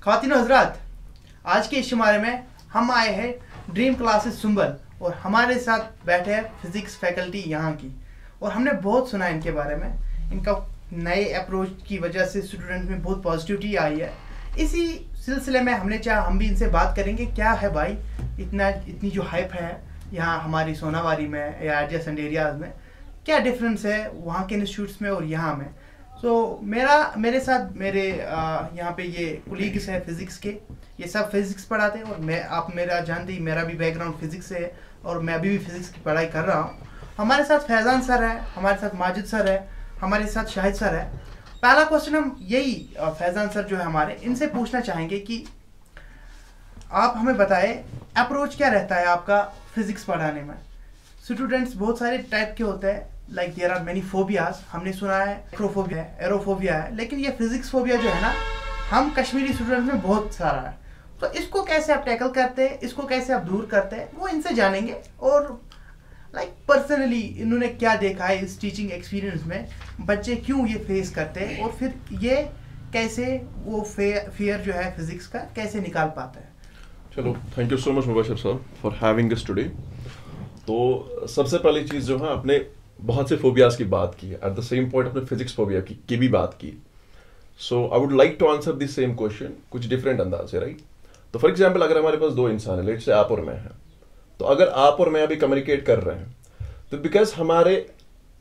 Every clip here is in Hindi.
ख्वातीन हजरात, आज के इस शुमारे में हम आए हैं ड्रीम क्लासेस सुंबल और हमारे साथ बैठे हैं फिजिक्स फैकल्टी यहाँ की। और हमने बहुत सुना है इनके बारे में, इनका नए अप्रोच की वजह से स्टूडेंट में बहुत पॉजिटिविटी आई है। इसी सिलसिले में हमने चाहा हम भी इनसे बात करेंगे, क्या है भाई इतनी जो हाइप है यहाँ हमारी सोनावारी में या एडजेसेंट एरियाज में, क्या डिफरेंस है वहाँ के इंस्टीट्यूट्स में और यहाँ में। मेरे साथ मेरे यहाँ पे ये कोलीग्स हैं फिजिक्स के, ये सब फिजिक्स पढ़ाते हैं और आप मेरा जानते ही मेरा भी बैकग्राउंड फिजिक्स से है और मैं अभी भी फिजिक्स की पढ़ाई कर रहा हूँ। हमारे साथ फैजान सर है, हमारे साथ माजिद सर है, हमारे साथ शाहिद सर है। पहला क्वेश्चन हम यही फैजान सर जो है हमारे, इनसे पूछना चाहेंगे कि आप हमें बताएं अप्रोच क्या रहता है आपका फिजिक्स पढ़ाने में। स्टूडेंट्स बहुत सारे टाइप के होते हैं, like there are many phobias. हमने सुना है एक्रोफोबिया है, एरोफोबिया है, लेकिन ये फिजिक्स फोबिया जो है ना, हम कश्मीरी स्टूडेंट्स में बहुत सारा है। तो इसको कैसे आप टैकल करते हैं, इसको कैसे आप दूर करते हैं, वो इनसे जानेंगे। और लाइक पर्सनली इन्होंने क्या देखा है इस टीचिंग एक्सपीरियंस में, बच्चे क्यों ये फेस करते हैं और फिर ये कैसे वो फियर जो है फिजिक्स का कैसे निकाल पाता है। चलो, thank you so much Mubashar sir for having us today. तो सबसे पहली चीज़ जो है, आपने बहुत से फोबियाज की बात की, एट द सेम पॉइंट अपने फिजिक्स फोबिया की भी बात की। So I would like to answer this same question कुछ डिफरेंट अंदाज से, राइट। तो फॉर एग्जाम्पल, अगर हमारे पास दो इंसान है, लेट्स से आप और मैं हैं, तो अगर आप और मैं अभी कम्युनिकेट कर रहे हैं, तो बिकॉज हमारे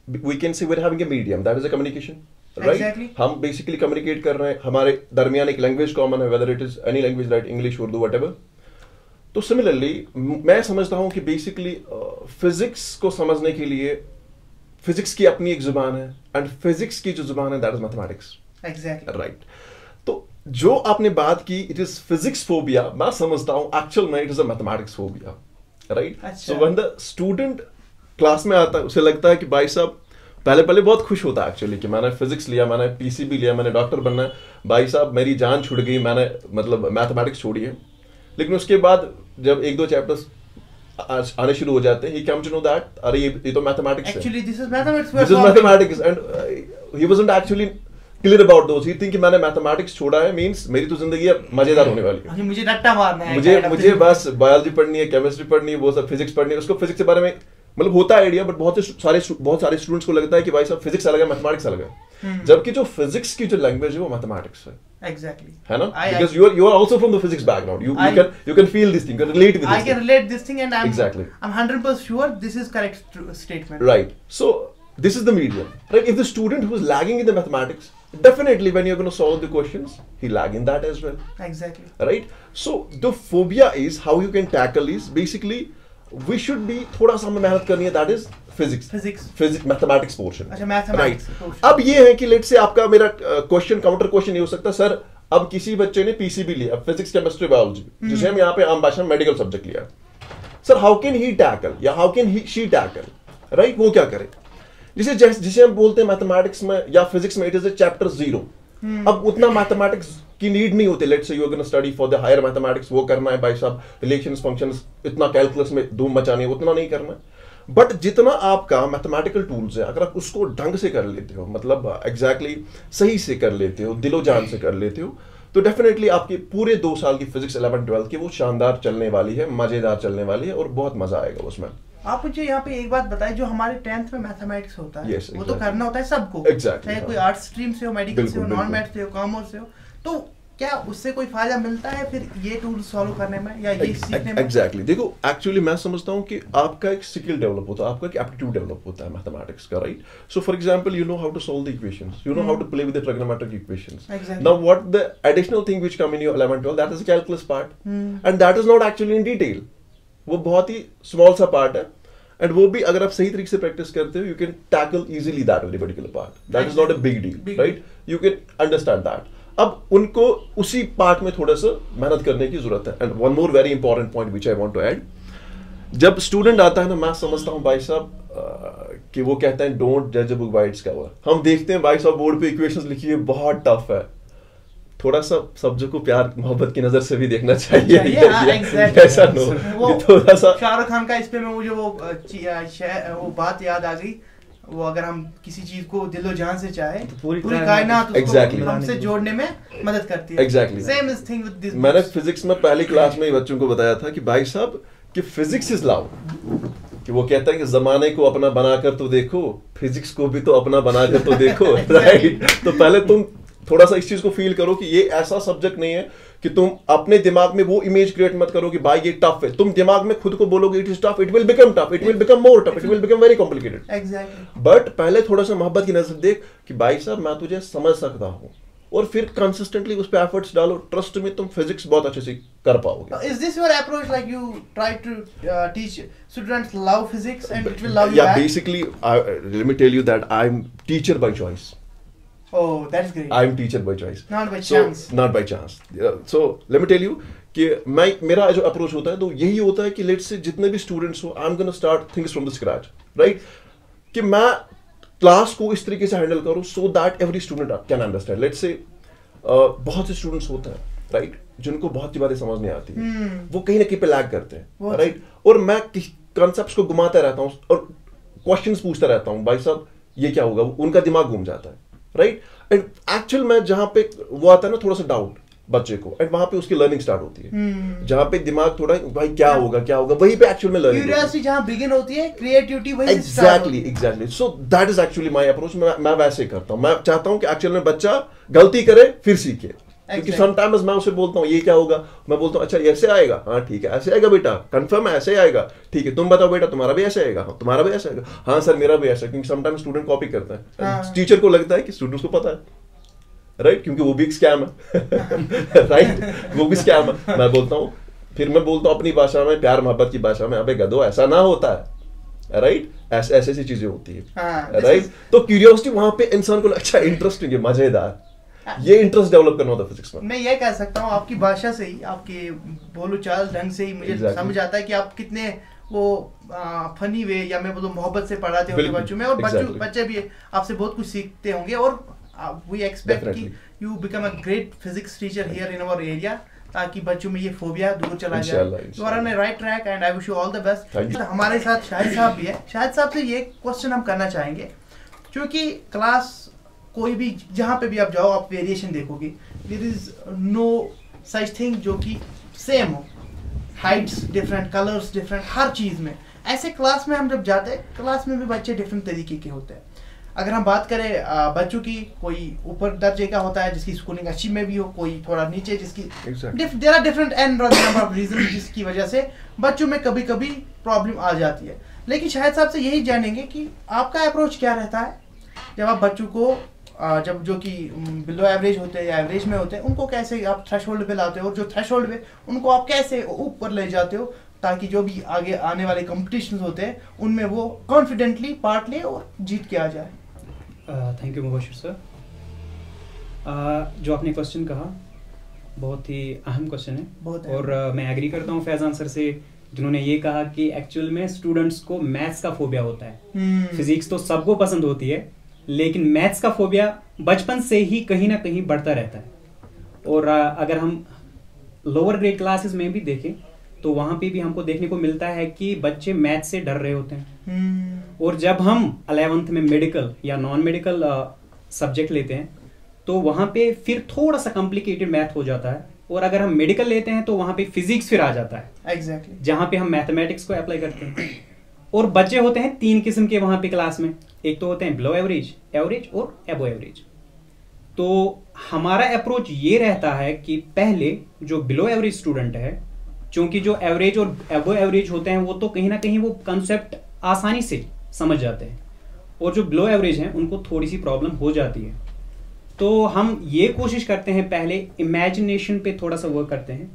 we can say we are having a medium, that is a communication, right. हम बेसिकली कम्युनिकेट कर रहे हैं, हमारे दरमियान एक लैंग्वेज कॉमन है, whether it is any language, right, English, Urdu, whatever. तो सिमिलरली मैं समझता हूं कि बेसिकली फिजिक्स को समझने के लिए फिजिक्स की अपनी एक जुबान है, एंड फिजिक्स की जो जुबान है that is mathematics, exactly, right. तो जो आपने बात की, इट इज फिजिक्स फोबिया, मैं समझता हूं एक्चुअल में it is a mathematics phobia, right. So when the student class में आता है, उसे लगता है कि भाई साहब, पहले बहुत खुश होता है एक्चुअली कि मैंने फिजिक्स लिया, मैंने पीसीबी लिया, मैंने डॉक्टर बनना है, भाई साहब मेरी जान छुट गई, मैंने मतलब मैथमेटिक्स छोड़ी है। लेकिन उसके बाद जब एक दो चैप्टर्स आने शुरू हो जाते हैं, he comes to know that अरे ये तो मैथमेटिक्स है, actually this is mathematics, this is mathematics, and he wasn't actually clear about those. He think कि मैंने मैथमेटिक्स छोड़ा है मींस मेरी तो जिंदगी अब मजेदार होने वाली है, मुझे रट्टा मारना है, मुझे बस बायोलॉजी पढ़नी है, केमिस्ट्री पढ़नी है, वो सब फिजिक्स पढ़नी है। उसको फिजिक्स के बारे में मतलब होता है आइडिया, बट बहुत सारे स्टूडेंट्स को लगता है कि भाई साहब फिजिक्स अलग है, मैथमेटिक्स अलग है, जबकि जो फिजिक्स की जो लैंग्वेज है वो मैथमेटिक्स है, exactly, है ना, because you are also from the physics background, you can feel this thing, you can relate with this I can relate this thing, and I'm 100% sure this is correct statement, right. So this is the medium, right. If the student who is lagging in the mathematics, definitely when you're going to solve the questions, he lag in that as well, exactly, right. So the phobia is how you can tackle is basically we should be थोड़ा सा हमें मेहनत करनी है, that is physics mathematics portion, अच्छा मैथमेटिक्स पोर्शन। अब ये है कि लेट से आपका मेरा क्वेश्चन काउंटर क्वेश्चन ये हो सकता है, सर अब किसी बच्चे ने पीसीबी लिया, फिजिक्स केमिस्ट्री बायोलॉजी, जिसे हम यहाँ पे आम भाषा में मेडिकल सब्जेक्ट लिया, sir how can he tackle या how can he she tackle, right, वो क्या करे। जिसे हम बोलते हैं मैथमेटिक्स में या फिजिक्स में इट इज अ चैप्टर 0। अब उतना मैथमेटिक्स की नीड नहीं होती, let's say you are gonna study for the higher mathematics, वो करना है भाई साहब, रिलेशंस फंक्शंस, इतना कैलकुलस में धूम मचानी है, उतना नहीं करना है। बट जितना आपका मैथमेटिकल टूल्स है, अगर आप उसको ढंग से कर लेते हो, मतलब एग्जैक्टली सही से कर लेते हो, दिलो जान से कर लेते हो, तो डेफिनेटली आपके पूरे 2 साल की फिजिक्स 11-12 की वो शानदार चलने वाली है, मजेदार चलने वाली है और बहुत मजा आएगा उसमें। आप मुझे यहाँ पे एक बात बताएं, जो हमारे 10th में मैथमेटिक्स होता है, yes, वो तो करना होता है सबको, चाहे कोई आर्ट्स स्ट्रीम से हो, मेडिकल से हो, नॉन मैथ से हो, कॉमर्स से हो, तो क्या उससे कोई फायदा मिलता है फिर ये टूल सॉल्व करने में या ये सीखने में? एग्जैक्टली, देखो एक्चुअली मैं समझता हूँ कि आपका एक स्किल डेवलप होता है, आपका एक एप्टीट्यूड डेवलप होता है मैथमेटिक्स का, right. So for example, you know how to solve the equations, you know how to play with the trigonometric equations. Now what the additional thing which come in your 11-12, that is the calculus part, and that is not actually in detail, वो बहुत ही स्मॉल सा पार्ट है, एंड वो भी अगर आप सही तरीके से प्रैक्टिस करते हो, you can tackle easily that very particular part, that is not a big deal, right, you can understand that. अब उनको उसी पार्ट में थोड़ा सा मेहनत करने की जरूरत है। And one more very important point which I want to add, जब स्टूडेंट आता है ना, मैं समझता हूँ भाई साहब कि वो कहते हैं डोंट जज a book by its cover. हम देखते हैं भाई साहब बोर्ड पे इक्वेशंस लिखी है, बहुत टफ है, थोड़ा सा सब्जेक्ट को प्यार मोहब्बत की नजर से भी देखना चाहिए, ऐसा नो थोड़ा सा। शाहरुख खान का इस पे में मुझे वो बात याद आ गई, वो अगर हम किसी चीज को दिलो जान से चाहे तो पूरी कायनात उसको Exactly. हमसे जोड़ने में मदद करती है। Exactly. Same is thing with this. मैंने फिजिक्स में पहली क्लास में ही बच्चों को बताया था कि भाई साहब कि फिजिक्स इज लव, कि वो कहता है कि जमाने को अपना बनाकर तो देखो, फिजिक्स को भी तो अपना बनाकर तो देखो। राइट। तो पहले तुम थोड़ा सा इस चीज को फील करो कि ये ऐसा सब्जेक्ट नहीं है कि तुम अपने दिमाग में वो इमेज क्रिएट मत करो कि भाई ये टफ है। तुम दिमाग में खुद को बोलोगे it is tough, it will become tough, it will become more tough, it will become very complicated. Exactly. But पहले थोड़ा सा मोहब्बत की नजर देख कि भाई साहब मैं तुझे समझ सकता हूँ, और फिर कंसिस्टेंटली उस पे एफर्ट्स डालो, ट्रस्ट में तुम फिजिक्स बहुत अच्छे से कर पाओगे। Is this your approach, like you try to teach students love physics and it will love you Yeah, back? basically, let me tell you that I'm teacher by choice. Oh, that's great. I'm teacher by choice. Not by So, chance. not by chance. So let me tell you कि मेरा जो अप्रोच होता है तो यही होता है कि लेट्स से जितने भी स्टूडेंट्स हो, I am gonna start things from the scratch, right? कि मैं क्लास को इस तरीके से हैंडल करूं so that every student can understand. Let's say बहुत से स्टूडेंट्स होते हैं, राइट, जिनको बहुत सी बातें समझ नहीं आती, वो कहीं ना कहीं पे लैग करते हैं, राइट? और मैं कॉन्सेप्ट्स को घुमाता रहता हूँ और क्वेश्चंस पूछता रहता हूँ, भाई साहब ये क्या होगा, उनका दिमाग घूम जाता है, राइट? एंड एक्चुअल में जहाँ पे वो आता है ना थोड़ा सा डाउट बच्चे को, एंड वहां पे उसकी लर्निंग स्टार्ट होती है। जहाँ पे दिमाग थोड़ा भाई क्या होगा वहीं पे एक्चुअल में लर्निंग, क्यूरियोसिटी जहाँ बिगिन होती है, क्रिएटिविटी वहीं से स्टार्ट होती है। Exactly. So that is actually my approach. मैं वैसे ही करता हूँ। मैं चाहता हूँ कि एक्चुअल में बच्चा गलती करे फिर सीखे, क्योंकि समटाइम्स मैं उसे बोलता हूँ ये क्या होगा, मैं बोलता हूँ अच्छा ऐसे आएगा, हाँ ठीक है ऐसे आएगा बेटा, कंफर्म है ऐसे आएगा, ठीक है तुम बताओ बेटा तुम्हारा भी ऐसे आएगा, हाँ तुम्हारा भी ऐसे आएगा, हाँ सर मेरा भी ऐसा, क्योंकि समटाइम्स स्टूडेंट कॉपी करता है, टीचर को लगता है कि स्टूडेंट्स को पता है, राइट? क्योंकि वो भी एक स्कैम है, राइट? वो भी स्कैम है। मैं बोलता हूँ, फिर मैं बोलता हूँ अपनी भाषा में, प्यार मोहब्बत की भाषा में, अबे गधो ऐसा ना होता है, राइट? ऐसे ऐसी चीजें होती है, राइट? तो क्यूरियोसिटी वहां पे इंसान को अच्छा इंटरेस्टिंग है, मजेदार, ये इंटरेस्ट डेवलप करना होता है फिजिक्स में। मैं ये कह सकता हूँ आपकी भाषा से ही, आपके बोलचाल ढंग से ही मुझे समझ आता है कि आप कितने वो फनी वे या मैं बोलूँ मोहब्बत से पढ़ाते होंगे बच्चों में, और बच्चे भी आपसे बहुत कुछ सीखते होंगे, और वी एक्सपेक्ट कि you become a great physics teacher here in our area, ताकि बच्चों में ये फोबिया दूर चला जाए। You are on the right track and I wish you all the best. हमारे साथ शाहिद साहब भी है। शाहिद साहब से ये क्वेश्चन हम करना चाहेंगे, क्योंकि क्लास कोई भी जहाँ पे भी आप जाओ आप वेरिएशन देखोगे, there is no such thing जो कि सेम हो, हाइट्स डिफरेंट, कलर्स डिफरेंट, हर चीज़ में। ऐसे क्लास में हम जब जाते हैं, क्लास में भी बच्चे डिफरेंट तरीके के होते हैं। अगर हम बात करें बच्चों की, कोई ऊपर दर्जे का होता है जिसकी स्कूलिंग अच्छी में भी हो, कोई थोड़ा नीचे जिसकी there are different and number of reason जिसकी वजह से बच्चों में कभी कभी प्रॉब्लम आ जाती है। लेकिन शायद साहब से यही जानेंगे कि आपका अप्रोच क्या रहता है जब आप बच्चों को जब जो कि बिलो एवरेज होते हैं या एवरेज में होते हैं, उनको कैसे आप थ्रेशोल्ड पे लाते हो, और जो थ्रेशोल्ड पे उनको आप कैसे ऊपर ले जाते हो, ताकि जो भी आगे आने वाले कॉम्पिटिशन्स होते हैं उनमें वो कॉन्फिडेंटली पार्ट ले और जीत के आ जाए। Thank you Mubashir sir. जो आपने क्वेश्चन कहा बहुत ही अहम क्वेश्चन है, और मैं एग्री करता हूँ फैजान सर से, जिन्होंने ये कहा कि एक्चुअल में स्टूडेंट्स को मैथ्स का फोबिया होता है। फिजिक्स तो सबको पसंद होती है, लेकिन मैथ्स का फोबिया बचपन से ही कहीं ना कहीं बढ़ता रहता है। और अगर हम लोअर ग्रेड क्लासेस में भी देखें तो वहाँ पे भी हमको देखने को मिलता है कि बच्चे मैथ्स से डर रहे होते हैं। और जब हम 11th में मेडिकल या नॉन मेडिकल सब्जेक्ट लेते हैं तो वहाँ पे फिर थोड़ा सा कॉम्प्लिकेटेड मैथ हो जाता है, और अगर हम मेडिकल लेते हैं तो वहाँ पे फिजिक्स फिर आ जाता है एग्जैक्टली, जहाँ पे हम मैथमेटिक्स को अप्लाई करते हैं। और बच्चे होते हैं 3 किस्म के वहाँ पे क्लास में, एक तो होते हैं बिलो एवरेज, एवरेज और एबो एवरेज। तो हमारा अप्रोच ये रहता है कि पहले जो बिलो एवरेज स्टूडेंट है, क्योंकि जो एवरेज और एबो एवरेज होते हैं वो तो कहीं ना कहीं वो कंसेप्ट आसानी से समझ जाते हैं, और जो बिलो एवरेज हैं उनको थोड़ी सी प्रॉब्लम हो जाती है। तो हम ये कोशिश करते हैं पहले इमेजिनेशन पे थोड़ा सा वर्क करते हैं,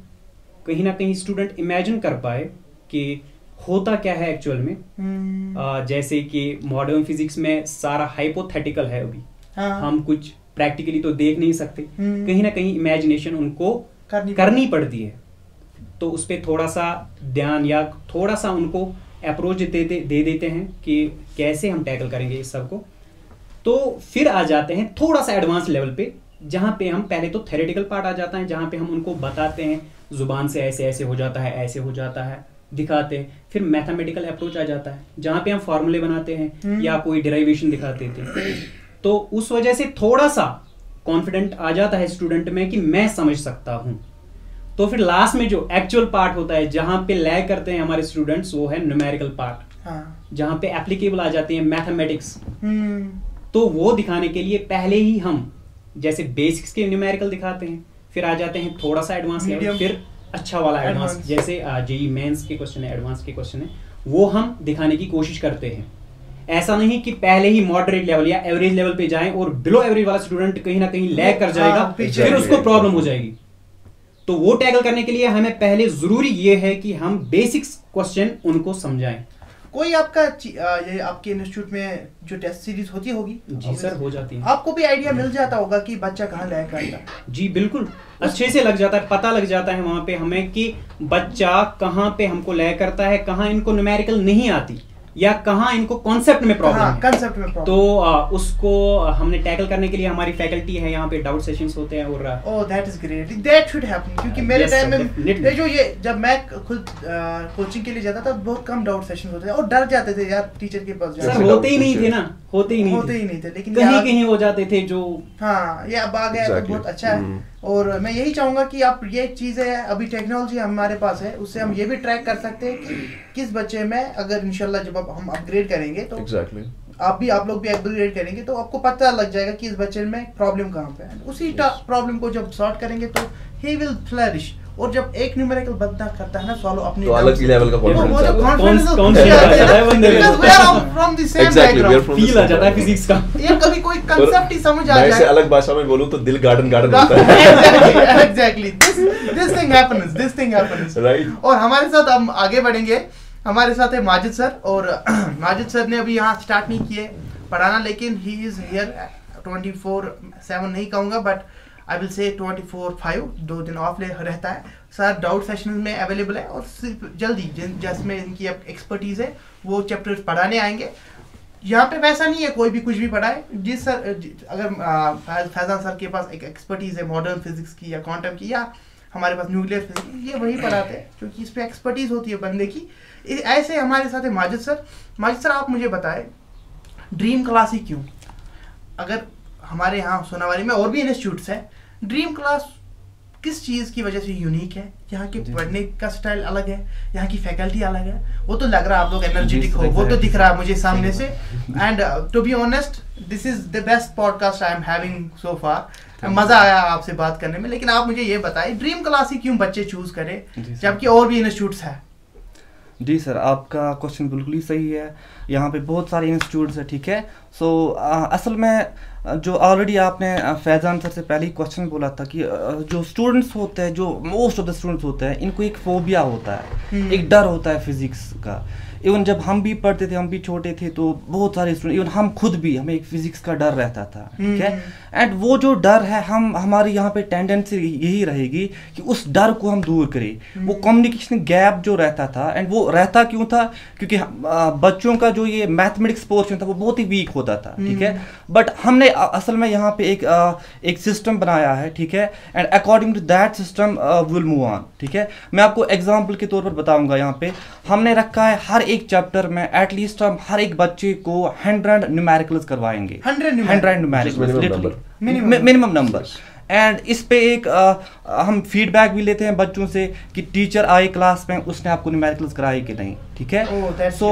कहीं ना कहीं स्टूडेंट इमेजिन कर पाए कि होता क्या है एक्चुअल में। जैसे कि मॉडर्न फिजिक्स में सारा हाइपोथेटिकल है अभी, हम कुछ प्रैक्टिकली तो देख नहीं सकते, कहीं ना कहीं इमेजिनेशन उनको करनी पड़ती है। तो उस पर थोड़ा सा ध्यान या थोड़ा सा उनको अप्रोच दे देते हैं कि कैसे हम टैकल करेंगे इस सब को। तो फिर आ जाते हैं थोड़ा सा एडवांस लेवल पे, जहाँ पे हम पहले तो थ्योरेटिकल पार्ट आ जाता है, जहाँ पे हम उनको बताते हैं जुबान से ऐसे ऐसे हो जाता है, ऐसे हो जाता है, दिखाते हैं, फिर मैथमेटिकल अप्रोच आ जाता है जहाँ पे हम फॉर्मूले बनाते हैं या कोई डेरिवेशन दिखाते थे। तो उस वजह से थोड़ा सा कॉन्फिडेंट आ जाता है स्टूडेंट में कि मैं समझ सकता हूँ। तो फिर लास्ट में जो एक्चुअल पार्ट होता है जहाँ पे लैग करते हैं हमारे स्टूडेंट्स, वो है न्यूमेरिकल पार्ट, जहाँ पे एप्लीकेबल आ जाती है मैथमेटिक्स। तो वो दिखाने के लिए पहले ही हम जैसे बेसिक्स के न्यूमेरिकल दिखाते हैं, फिर आ जाते हैं थोड़ा सा एडवांस लेवल, फिर अच्छा वाला एडवांस, जैसे जेईई मेंस के क्वेश्चन है, एडवांस के क्वेश्चन है, वो हम दिखाने की कोशिश करते हैं। ऐसा नहीं कि पहले ही मॉडरेट लेवल या एवरेज लेवल पे जाएं और बिलो एवरेज वाला स्टूडेंट कहीं ना कहीं लैग कर जाएगा, फिर उसको प्रॉब्लम हो जाएगी। तो वो टैकल करने के लिए हमें पहले जरूरी ये है कि हम बेसिक्स क्वेश्चन उनको समझाएं। कोई आपका ये आपके इंस्टीट्यूट में जो टेस्ट सीरीज होती होगी? जी सर, हो जाती है। आपको भी आइडिया मिल जाता होगा कि बच्चा कहाँ लैग करता है? जी बिल्कुल, अच्छे से लग जाता है, पता लग जाता है वहां पे हमें कि बच्चा कहाँ पे हमको लैग करता है, कहाँ इनको न्यूमेरिकल नहीं आती या कहाँ इनको कॉन्सेप्ट में प्रॉब्लम है। कॉन्सेप्ट में प्रॉब्लम। तो उसको हमने टैकल करने के लिए हमारी फैकल्टी है यहाँ पे, डाउट सेशंस होते हैं। और oh that is great, that should happen. क्योंकि मेरे टाइम में जो ये जब मैं खुद कोचिंग के लिए जाता था बहुत कम डाउट सेशंस होते थे और डर जाते थे यार टीचर के पास जाने। सर होते ही नहीं थे ना, होते ही नहीं थे, लेकिन कहीं हो जाते थे जो। हाँ, ये अब आ गया तो बहुत अच्छा है। और मैं यही चाहूंगा कि आप ये चीजें अभी टेक्नोलॉजी हमारे पास है, उससे हम ये भी ट्रैक कर सकते हैं कि किस बच्चे में, अगर इंशाल्लाह जब हम अपग्रेड करेंगे तो आप लोग भी अपग्रेड करेंगे तो आपको पता लग जाएगा कि इस बच्चे में प्रॉब्लम कहाँ पे है। उसी प्रॉब्लम को जब सॉर्ट करेंगे तो ही विल फ्लरिश। और जब एक न्यूमेरिकल बंदा करता है ना सॉल्व अपनी, तो अलग ही लेवल का कॉन्फिडेंस आता है फिजिक्स का। ये कभी कोई कांसेप्ट ही समझ आ जाए, अलग भाषा में बोलूं तो दिल गार्डन होता है। Exactly this thing happens right. और हमारे साथ हम आगे बढ़ेंगे। हमारे साथ है माजिद सर, और माजिद सर ने अभी यहाँ स्टार्ट नहीं किए पढ़ाना, लेकिन ही इज हियर 24/7 नहीं कहूँगा, बट आई विल से 24/5, 2 दिन ऑफ रहता है सर। डाउट सेशन में अवेलेबल है और सिर्फ जल्दी जिसमें इनकी एक्सपर्टीज है वो चैप्टर्स पढ़ाने आएंगे। यहाँ पे वैसा नहीं है कोई भी कुछ भी पढ़ाए। जिस सर अगर फैजान सर के पास एक एक्सपर्टीज है मॉडर्न फिजिक्स की या क्वांटम की, या हमारे पास न्यूक्लियर फिजिक्स, ये वही पढ़ाते हैं क्योंकि इस पर एक्सपर्टीज होती है बंदे की। ऐसे हमारे साथ है माजिद सर। माजिद सर, आप मुझे बताए ड्रीम क्लास ही क्यों? अगर हमारे यहाँ सोनावारी में और भी इंस्टीट्यूट्स हैं, ड्रीम क्लास किस चीज़ की वजह से यूनिक है? यहाँ के पढ़ने का स्टाइल अलग है, यहाँ की फैकल्टी अलग है। वो तो लग रहा है आप लोग एनर्जेटिक हो, वो तो दिख रहा है मुझे सामने से। And to be honest, this is the best podcast I am having so far. मजा आया आपसे बात करने में। लेकिन आप मुझे ये बताइए, ड्रीम क्लास ही क्यों बच्चे चूज करें जबकि और भी इंस्टीट्यूट्स हैं? जी सर, आपका क्वेश्चन बिल्कुल ही सही है। यहाँ पे बहुत सारे इंस्टीट्यूट्स हैं, ठीक है। सो असल में जो ऑलरेडी आपने फैजान सर से पहले ही क्वेश्चन बोला था कि जो स्टूडेंट्स होते हैं, जो मोस्ट ऑफ द स्टूडेंट्स होते हैं, इनको एक फोबिया होता है, एक डर होता है फिजिक्स का। इवन जब हम भी पढ़ते थे, हम भी छोटे थे, तो बहुत सारे स्टूडेंट, इवन हम खुद भी, हमें एक फिजिक्स का डर रहता था, ठीक है। एंड वो जो डर है, हमारी यहाँ पे टेंडेंसी यही रहेगी कि उस डर को हम दूर करें। वो कम्युनिकेशन गैप जो रहता था, एंड वो रहता क्यों था? क्योंकि बच्चों का जो ये मैथमेटिक्स पोर्शन था वो बहुत ही वीक होता था, ठीक है। बट हमने असल में यहाँ पे एक सिस्टम बनाया है, ठीक है। And according to that system will move on, ठीक है। मैं आपको एग्जाम्पल के तौर पर बताऊंगा। यहाँ पे हमने रखा है हर एक चैप्टर में एटलीस्ट हम हर एक बच्चे को 100 न्यूमेरिकल्स करवाएंगे, 100 न्यूमेरिकल्स मिनिमम नंबर। एंड इस पे एक हम फीडबैक भी लेते हैं बच्चों से कि टीचर आए क्लास में, उसने आपको न्यूमेरिकल्स कराए कि नहीं, ठीक है। सो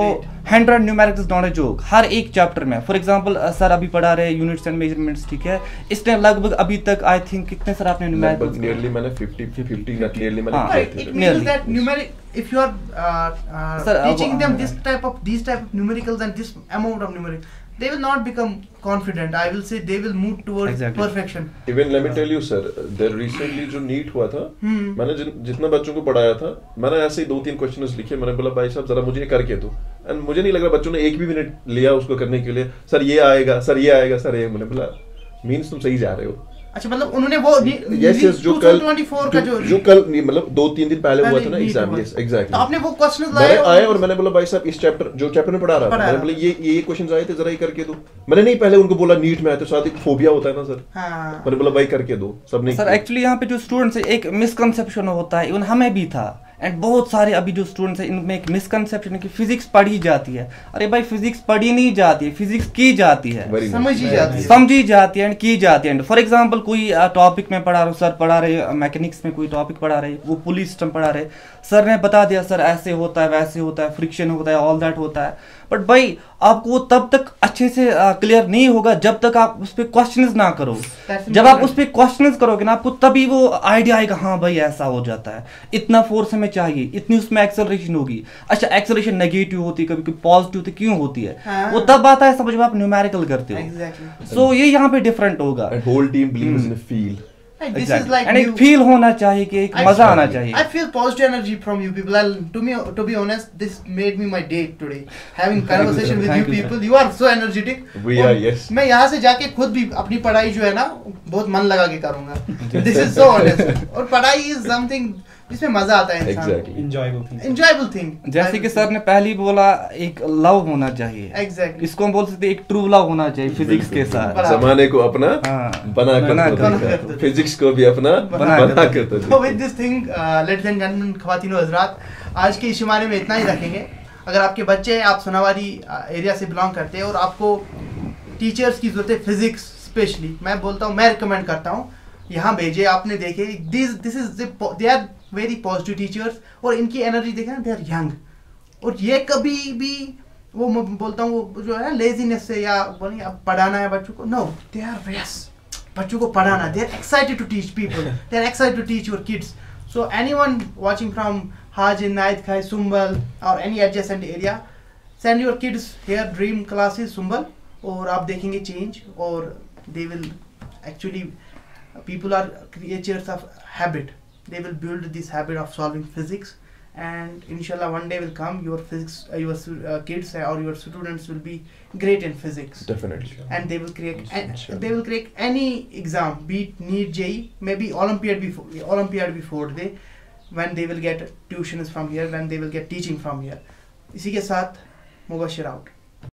100 न्यूमेरिकल्स नॉट ए जोक, हर एक चैप्टर में। फॉर एग्जांपल सर अभी पढ़ा रहे यूनिट्स एंड मेजरमेंट्स, ठीक है। इसने लगभग अभी तक आई थिंक कितने सर आपने न्यूमेरिकल्स? नियरली मैंने 50 ना क्लियरली मैंने it means that if you are teaching them these type of numericals and this amount of numeric, they will not become confident. I will say they will move towards perfection. Even let me tell you sir, there recently जो नीट हुआ था, मैंने जितना बच्चों को पढ़ाया था, मैंने ऐसे ही 2-3 क्वेश्चंस लिखे। मैंने बोला भाई साहब जरा मुझे ये करके दो। एंड मुझे नहीं लग रहा बच्चों ने 1 भी मिनट लिया उसको करने के लिए। सर ये आएगा, सर ये आएगा, सर ये। मैंने बोला मीन्स तुम सही जा रहे हो। अच्छा, मतलब उन्होंने वो जो कल मतलब 2-3 दिन पहले हुआ था ना एग्जाम, यस एग्जैक्टली। आपने वो क्वेश्चंस लाए आए और मैंने बोला भाई साहब इस जो चैप्टर में पढ़ा रहा था, मैंने बोला ये क्वेश्चंस आए थे, जरा ये करके दो। मैंने नहीं पहले उनको बोला नीट में आए तो साथ एक फोबिया होता है ना सर। मैंने बोला भाई करके दो, सबने। सर एक्चुअली यहाँ पे जो स्टूडेंट्स एक मिसकंसेप्शन होता है, इवन हमें भी था। एंड बहुत सारे अभी जो स्टूडेंट्स हैं इनमें एक मिसकंसेप्शन है कि फिजिक्स पढ़ी जाती है। अरे भाई फिजिक्स पढ़ी नहीं जाती है, फिजिक्स की जाती है, समझी जाती है एंड की जाती है। फॉर एग्जांपल कोई टॉपिक में पढ़ा रहा, सर पढ़ा रहे मैकेनिक्स में कोई टॉपिक पढ़ा रहे, वो पुलिस सिस्टम पढ़ा रहे, सर ने बता दिया सर ऐसे होता है वैसे होता है, फ्रिक्शन होता है, ऑल दैट होता है, बट भाई आपको वो तब तक अच्छे से क्लियर नहीं होगा जब तक आप उस पर क्वेश्चंस ना करो। जब आप उस पर क्वेश्चंस करोगे ना आपको तभी वो आइडिया आएगा, हाँ भाई ऐसा हो जाता है, इतना फोर्स हमें चाहिए, इतनी उसमें एक्सेलरेशन होगी। अच्छा एक्सेलरेशन नेगेटिव होती है, कभी कभी पॉजिटिव होती, क्यों होती है? वो तब आता है समझ में आप न्यूमेरिकल करते हो। सो ये यहाँ पे डिफरेंट होगा। Whole team believes in feel. This is like and एक फील होना चाहिए कि एक मजा आना चाहिए। I feel positive energy from you people. To be honest, this made me my day today. Having conversation with you people, you are so energetic. We are, yes. मैं यहाँ से जाके खुद भी अपनी पढ़ाई जो है ना बहुत मन लगा के करूँगा। This is so honest. और पढ़ाई is something जिसमें मजा आता है इंसान को। Enjoyable thing. जैसे कि सर ने पहले बोला एक लव होना चाहिए। Exactly. इसको हम बोल सकते हैं एक ट्रू लव होना चाहिए फिजिक्स के साथ। जमाने को अपना बना कर फिजिक्स को भी अपना बना कर। So with this thing, ladies and gentlemen, ख्वातीन और हज़रात, आज के इस शुमारे में इतना ही रखेंगे। अगर आपके बच्चे आप सोनावारी एरिया से बिलोंग करते हैं और आपको टीचर्स की जरूरत है फिजिक्स स्पेशली, मैं बोलता हूँ, मैं रिकमेंड करता हूँ यहाँ भेजे। आपने देखे this is they are very positive teachers और इनकी एनर्जी देखे ना, दे आर यंग। और ये कभी भी वो मैं बोलता हूँ वो जो है ना लेजीनेस से या बोलेंगे अब पढ़ाना है बच्चों को, नो, दे आर यस, बच्चों को पढ़ाना, they are excited to teach people, they are excited to teach your kids. So anyone watching from Hajin, Naid Khai, Sumbal और any adjacent area, send your kids here dream classes Sumbal, और आप देखेंगे चेंज। और they will actually, people are creatures of habit, they will build this habit of solving physics, and inshallah one day will come your physics your kids or your students will be great in physics, definitely, and they will crack any exam, be it NEET, JEE, maybe Olympiad before they, when they will get tuitions from here, when they will get teaching from here. इसी के साथ मुबशिर out.